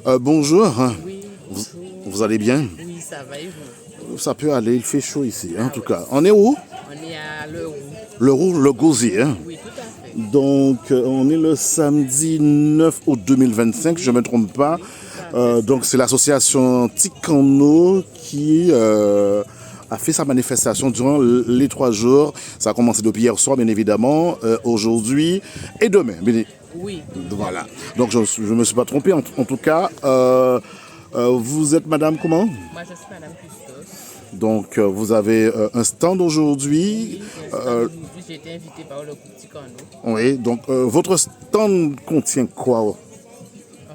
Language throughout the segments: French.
Bonjour, Oui, vous, bonjour. vous allez bien? Oui, ça va et vous? Ça peut aller, il fait chaud ici, en tout cas. On est où? On est à l'heure Le Roux, le Gosier. Hein? Oui, tout à fait. Donc, on est le samedi 9 août 2025, je ne me trompe pas. Oui, tout à fait. Donc, c'est l'association Tikano qui a fait sa manifestation durant les 3 jours. Ça a commencé depuis hier soir, bien évidemment, aujourd'hui et demain. Oui, Voilà. Donc, je ne me suis pas trompé. En tout cas, vous êtes madame comment? moi je suis Madame Custos. Donc, vous avez un stand aujourd'hui. Oui, j'ai un stand aujourd'hui. J'ai été invitée par le groupe Ticano. Oui, donc votre stand contient quoi? En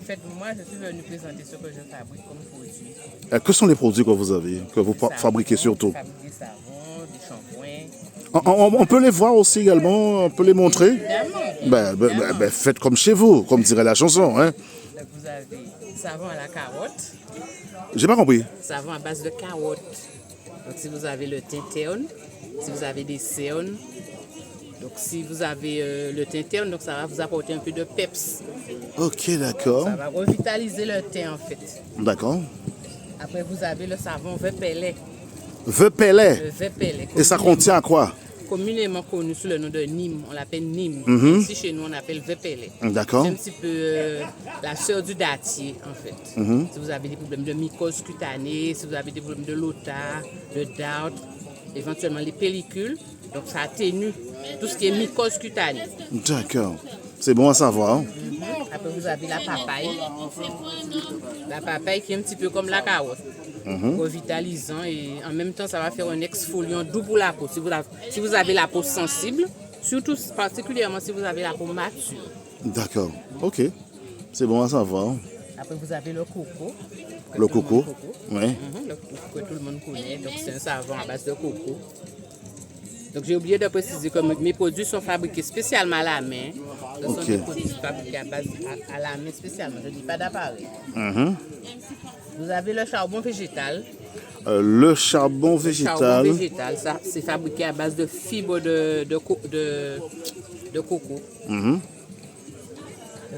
fait, moi je suis venue présenter ce que je fabrique comme produit. Que sont les produits que vous avez, que vous Des savons, fabriquez surtout? je fabrique des savons, des shampoings. On peut les voir aussi également, on peut les montrer? Évidemment, Ben, faites comme chez vous, comme dirait la chanson. Hein? Donc, vous avez savon à la carotte, J'ai pas compris. savon à base de carotte. Donc si vous avez le tintéon, si vous avez des céones, donc si vous avez le tintéon, donc ça va vous apporter un peu de peps. Ok, d'accord. Ça va revitaliser le teint en fait. D'accord. Après vous avez le savon Vepele. Veuve Pellet. Le Vepele. Et ça contient quoi? Communément connu sous le nom de Nîmes, on l'appelle Nîmes. Ici chez nous on appelle Vepele. D'accord. C'est un petit peu la sœur du dattier en fait. Si vous avez des problèmes de mycose cutanée, si vous avez des problèmes de lota, de dartre, éventuellement les pellicules, donc ça atténue tout ce qui est mycose cutanée. D'accord. C'est bon à savoir. Après vous avez la papaye. La papaye qui est un petit peu comme la carotte. Revitalisant et en même temps ça va faire un exfoliant doux pour la peau. Si vous avez la peau sensible, surtout particulièrement si vous avez la peau mature. D'accord. Ok. C'est bon à savoir. Après vous avez le coco. que Le tout monde coco. coco. Oui. Le coco que tout le monde connaît. Donc c'est un savon à base de coco. Donc j'ai oublié de préciser que mes produits sont fabriqués spécialement à la main. Ce sont des produits fabriqués à la main spécialement. Je ne dis pas d'appareil. Vous avez le charbon végétal. Le charbon Charbon végétal. végétal, ça c'est fabriqué à base de fibres de coco. Donc,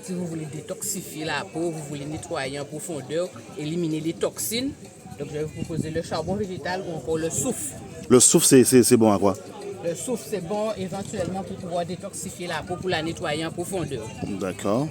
si vous voulez détoxifier la peau, vous voulez nettoyer en profondeur, éliminer les toxines, donc je vais vous proposer le charbon végétal ou encore le soufre. Le souffle, c'est bon à quoi? Le soufre, c'est bon éventuellement pour pouvoir détoxifier la peau, pour la nettoyer en profondeur. D'accord.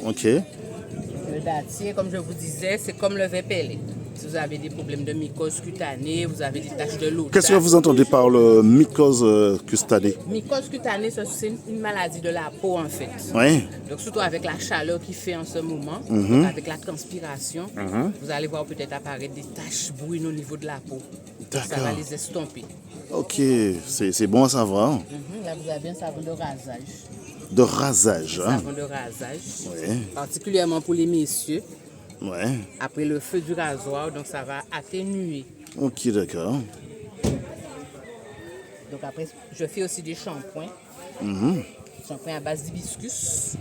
Ok. Le dattier, comme je vous disais, c'est comme le Vepele. Si vous avez des problèmes de mycose cutanée, vous avez des taches de l'eau. Qu'est-ce que vous entendez par le mycose cutanée? Mycose cutanée, c'est une maladie de la peau en fait. Oui. Donc surtout avec la chaleur qu'il fait en ce moment, donc avec la transpiration, vous allez voir peut-être apparaître des taches brunes au niveau de la peau. Ça va D'accord. les estomper. Ok, c'est bon à savoir. Là vous avez un savon de rasage. De rasage. Hein? Savon de rasage. Oui. Particulièrement pour les messieurs. Ouais. Après le feu du rasoir, donc ça va atténuer. Ok, d'accord. Donc après, je fais aussi des shampoings. Shampoing à base d'hibiscus.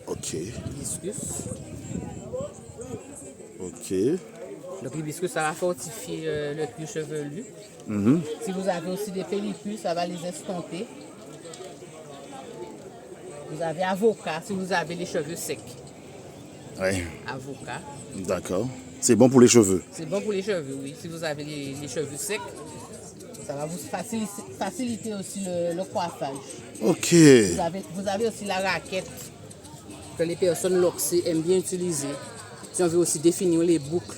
Ok. Hibiscus. Ok. Donc l'hibiscus, ça va fortifier le cuir chevelu. Si vous avez aussi des pellicules, ça va les estomper. Vous avez avocat, si vous avez les cheveux secs. Ouais. Avocat. D'accord. C'est bon pour les cheveux. C'est bon pour les cheveux, oui. Si vous avez les cheveux secs, ça va vous faciliter aussi le coiffage. Ok. Vous avez aussi la raquette que les personnes loxées aiment bien utiliser. Si on veut aussi définir les boucles.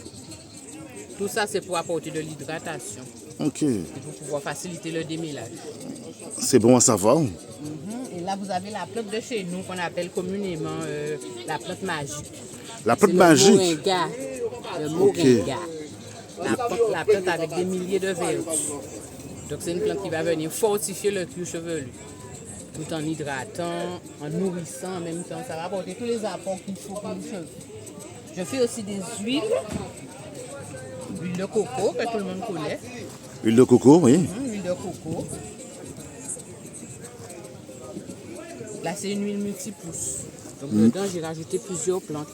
Tout ça, c'est pour apporter de l'hydratation Ok. et pour pouvoir faciliter le démêlage. C'est bon à savoir. Et là, vous avez la plante de chez nous qu'on appelle communément la plante magique. La plante C'est magique. Le moringa. Le moringa. La plante avec des milliers de vertus. Donc, c'est une plante qui va venir fortifier le cuir chevelu. Tout en hydratant, en nourrissant en même temps. Ça va apporter tous les apports qu'il faut pour les cheveux. Je fais aussi des huiles. Huile de coco, que tout le monde connaît. Huile de coco, oui. Huile de coco. Là, c'est une huile multipousse. Donc, dedans, j'ai rajouté plusieurs plantes.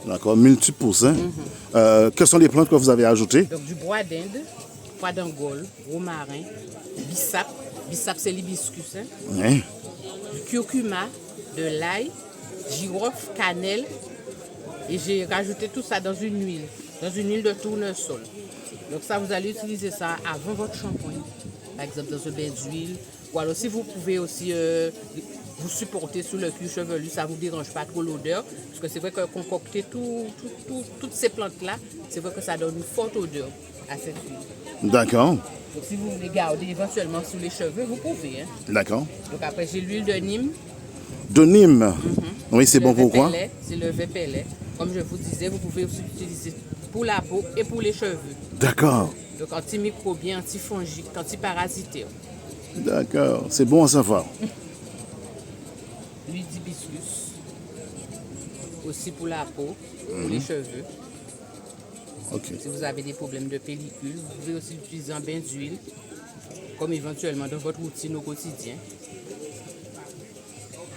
D'accord. Multipousse. Hein? Quelles sont les plantes que vous avez ajoutées? Donc, du bois d'Inde, pois d'Angole, romarin, bissap. Bissap, c'est l'hibiscus. Hein? Oui. Du curcuma, de l'ail, girofle, cannelle, Et j'ai rajouté tout ça dans une huile de tournesol. Donc ça, vous allez utiliser ça avant votre shampoing, par exemple dans un bain d'huile. Ou alors si vous pouvez aussi vous supporter sur le cuir chevelu, ça ne vous dérange pas trop l'odeur. Parce que c'est vrai que concocter toutes ces plantes-là, c'est vrai que ça donne une forte odeur à cette huile. D'accord. Donc si vous voulez garder éventuellement sous les cheveux, vous pouvez. Hein. D'accord. Donc après, j'ai l'huile de Nîmes. De Nîmes. Oui, c'est bon pour quoi? C'est le Vépélet. Comme je vous disais, vous pouvez aussi l'utiliser pour la peau et pour les cheveux. D'accord. Donc antimicrobien, antifongique, antiparasitaire. D'accord. C'est bon à savoir. L'huile d'hibiscus. Aussi pour la peau, pour les cheveux. Ok. Si vous avez des problèmes de pellicule, vous pouvez aussi l'utiliser en bain d'huile, comme éventuellement dans votre routine au quotidien.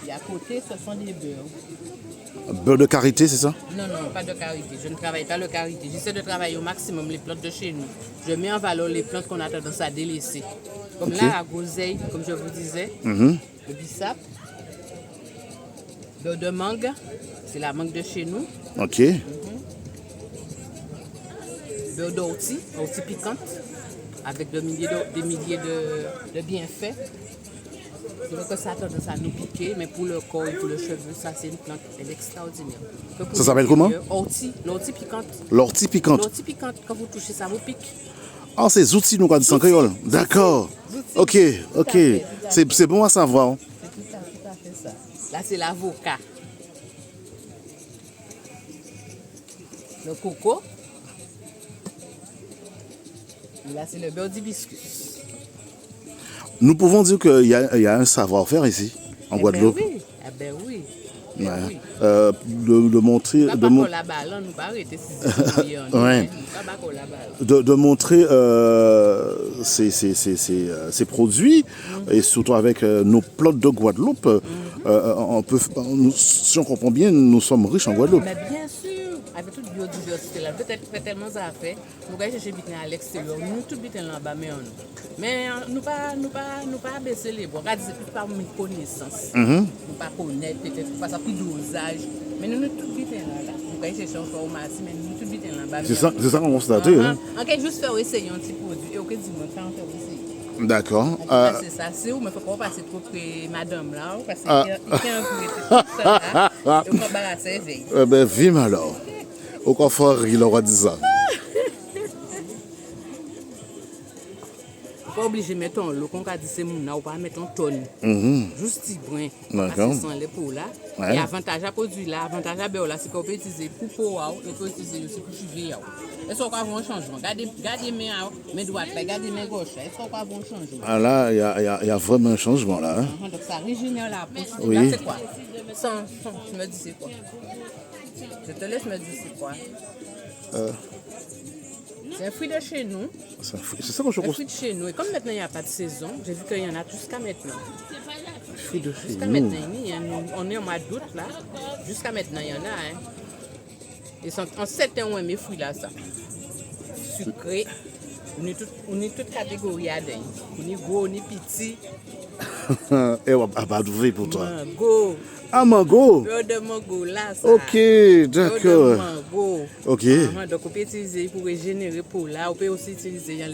Et à côté, ce sont des beurres. Beurre de karité, c'est ça? Non, pas de karité. Je ne travaille pas le karité. J'essaie de travailler au maximum les plantes de chez nous. Je mets en valeur les plantes qu'on a tendance à délaisser. Comme là, la groseille, comme je vous disais, le bissap, beurre de mangue, c'est la mangue de chez nous. Ok. Beurre d'ortie, ortie piquante, avec des milliers de bienfaits. C'est vrai que ça a tendance à nous piquer, mais pour le corps et pour le cheveu, ça c'est une plante elle est extraordinaire. Ça s'appelle comment? L'ortie piquante. L'ortie piquante. L'ortie piquante, quand vous touchez ça, vous pique. Ah, c'est outils, nous, quand on dit en créole. D'accord. Ok. C'est bon à savoir. C'est tout à fait ça. Là, c'est l'avocat. Le coco. Et là, c'est le beurre d'hibiscus. Nous pouvons dire qu'il y a un savoir-faire ici, en Guadeloupe. Ben oui. Ouais. De montrer. De montrer ces produits, et surtout avec nos plantes de Guadeloupe. Si on comprend bien, nous sommes riches en Guadeloupe. Mais bien sûr, avec toute biodiversité là, peut-être tellement ça a fait. Nous allons chercher à l'extérieur, nous tout bien là-bas, mais nous pas baisser les bras. C'est plus par mes connaissances. Nous pas connaître peut-être pas ça plus dosage, mais nous tout bien là. Nous allons chercher encore au maximum, mais nous tout bien là-bas. C'est ça qu'on constate. On peut juste faire essayer un petit produit et on peut dire on faire essayer. D'accord. C'est ça, c'est où, mais il ne faut pas passer trop près madame là, parce qu'il y a un peu de tout ça là, et on va embarrasser veille. Ben, vime alors. Au coffre, il aura dit ça. Pas obligé de mettre en l'eau, qu'on a dit c'est mon, ou pas mettre en tonne. Juste petit brin. D'accord. Sans les peaux là. Ouais. Et avantage à produit là, avantage à beurre là, c'est qu'on peut utiliser pour peau, et peut utiliser aussi pour cheveux. Est-ce qu'on va avoir un changement? Gardez mes droites, gardez mes gauches. Est-ce qu'on va avoir un changement? Ah là, il y a vraiment un changement là. Hein? Donc ça régénère la peau. Oui. Là, c'est quoi? Tu me dis c'est quoi? Je te laisse me dire c'est quoi. C'est un fruit de chez nous. C'est ça que je Un pense. fruit de chez nous. Et comme maintenant il n'y a pas de saison, j'ai vu qu'il y en a jusqu'à maintenant. Fruit de chez Jusqu'à nous. maintenant, on est au mois d'août là. Jusqu'à maintenant, il y en a. Hein. Et en 7 ans, on mes fruits là, ça. Sucré. On est toute catégorie à dingue. On est gros, on est petit. Et on va pas d'ouvrir pour toi. Mango. Ah, mango. Beurre de mango là, ça. Ok, Beurre d'accord. de mango. Ok. Donc on peut utiliser pour régénérer pour là. On peut aussi utiliser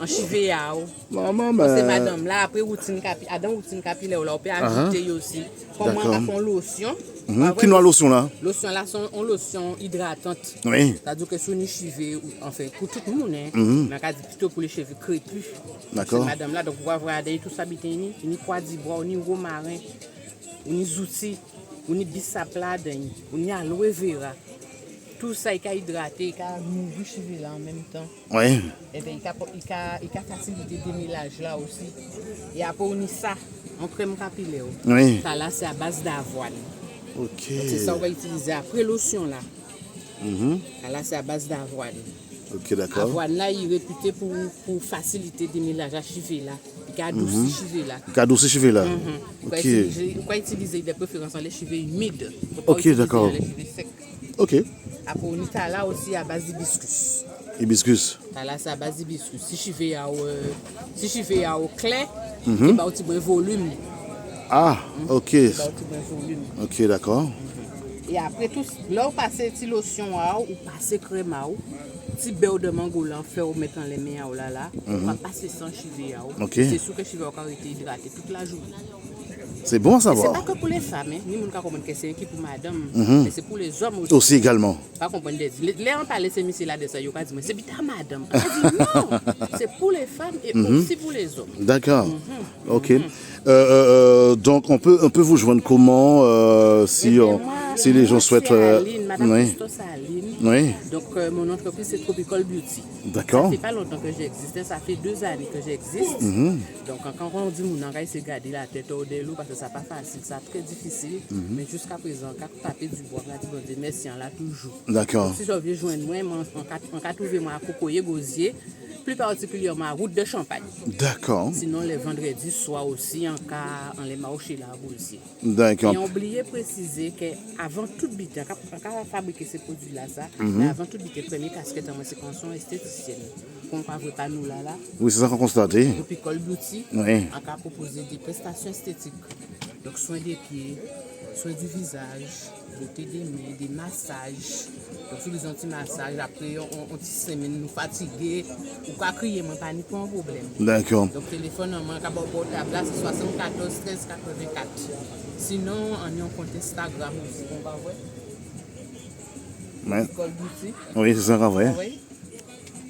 en chivéa. Maman, C'est mais. madame là, après routine capillaire, là, on peut ajouter aussi. Comme moi, on fait lotion. Qui nous a lotion là? Lotion là, c'est une lotion hydratante. Oui. C'est-à-dire que sur les cheveux, en fait, pour tout le monde, hein, mais on dit plutôt pour les cheveux crépus. D'accord. C'est madame là, donc vous pouvez voir tout ça, on y croix d'ivoire, on y romarin, on y zouti, on y bissap là, on y aloe vera. Tout ça, il a hydraté, il a nourri les cheveux là en même temps. Oui. Et bien, il a facilité le démêlage là aussi. Et après, on y ça, en crème capillaire. Oui. Ça là, c'est à base d'avoine. Ok. C'est ça qu'on va utiliser après lotion là. Là, c'est à base d'avoine. Ok, d'accord. L'avoine là, il est réputé pour faciliter le démêlage à cheveux là. Il a adouci les cheveux là. Cadeau ces cheveux là. On Ok. va utiliser des préférences dans les cheveux humides. Faut pas Ok, utiliser d'accord. dans les cheveux secs. Ok. Après, on est là aussi à base d'hibiscus. Hibiscus. Là, c'est à base d'hibiscus. Si cheveux a au clair, il va au volume. Ah, ok. Il va au volume. Ok, d'accord. Et après, tout, là, on passe petit lotion, ou passe crème, petit beurre de mango, là, on fait mettre dans les mains, là, on va passer sans chiver. Ok. C'est sûr que je vais encore être hydraté toute la journée. C'est bon à C'est savoir. pas que pour les femmes, ni moun ka comprendre que c'est qui pour madame, mais c'est pour les hommes aussi. Aussi également. Pas comprendre des les on parle ces messieurs là de ça, yo ka dit mais c'est bita madame. On a dit non, c'est pour les femmes et aussi pour les hommes. D'accord. Ok. Donc on peut vous joindre comment si si les gens souhaitent. Madame Oui. Christos Aline. Oui. Donc mon entreprise c'est Tropical Beauty. D'accord. Ça fait pas longtemps que j'existe, ça fait 2 années que j'existe. Donc quand on dit mon engagement c'est garder la tête au délou parce que ça pas facile, ça très difficile, mais jusqu'à présent quand taper du bois, on a dit bon Dieu merci on l'a toujours. D'accord. Si je viens joindre moi on ka trouver moi à Cocoyer Gosier, plus particulièrement à Route de Champagne. D'accord. Sinon les vendredis soir aussi en cas on les marché là à Bolsier. D'accord. Et on oublié préciser que avant toute bite quand fabriquer ces produits là ça, mais avant toute bite premier casquette moi c'est qu'on sont esthéticienne. Qu'on pas vrai pas nous là. Oui, c'est ça qu'on constate. Depuis Col Beauty, Oui. on a proposé des prestations esthétiques. Donc soins des pieds, soins du visage, beauté des mains, des massages. Donc sur les anti-massages, après on semaine nous fatigués, ou quoi crier, mais pas ni pas un problème. D'accord. Donc téléphone en manque à portable là c'est 74 13 84. Sinon on a un compte Instagram aussi on va voir. Ouais. Col Beauty. Oui, c'est ça qu'on vrai. Oui.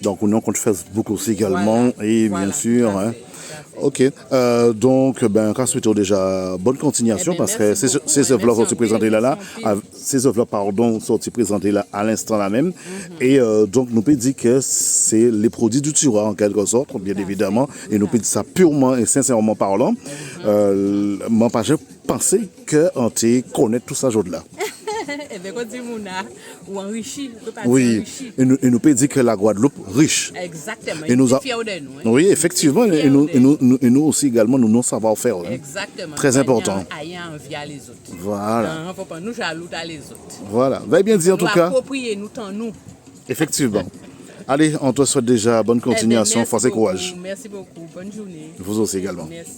Donc on compte Facebook aussi également et bien sûr. tout à Hein. fait. Ok, donc quand souhaitons déjà bonne continuation Eh bien, parce que merci ces beaucoup. œuvres-là Merci sont en présentées pile, là, merci en pile. ces œuvres-là pardon sont présentées là à l'instant là même et donc nous peut dire que c'est les produits du tiroir en quelque sorte bien évidemment et nous peut dire ça purement et sincèrement parlant. Moi pas j'ai pensé que on te connaît tout ça jour là. Eh bien, quand tu dis mouna, ou enrichi, on peut pas Oui, dire enrichi. et nous peut dire que la Guadeloupe riche. Exactement. Et nous Il est fier de nous. Hein. Oui, effectivement, Il est et fier nous, de et nous, et nous aussi également, nous, nos savoir-faire. Hein. Exactement. Très important. Ayant envie à les autres. Voilà. Il ne faut pas nous jaloux à les autres. Voilà. Veuillez bien dire en tout Nous cas. approprier, nous tant nous. Effectivement. Allez, on te souhaite déjà bonne continuation, Merci force et beaucoup. courage. Merci beaucoup. Bonne journée. Vous aussi également. Merci.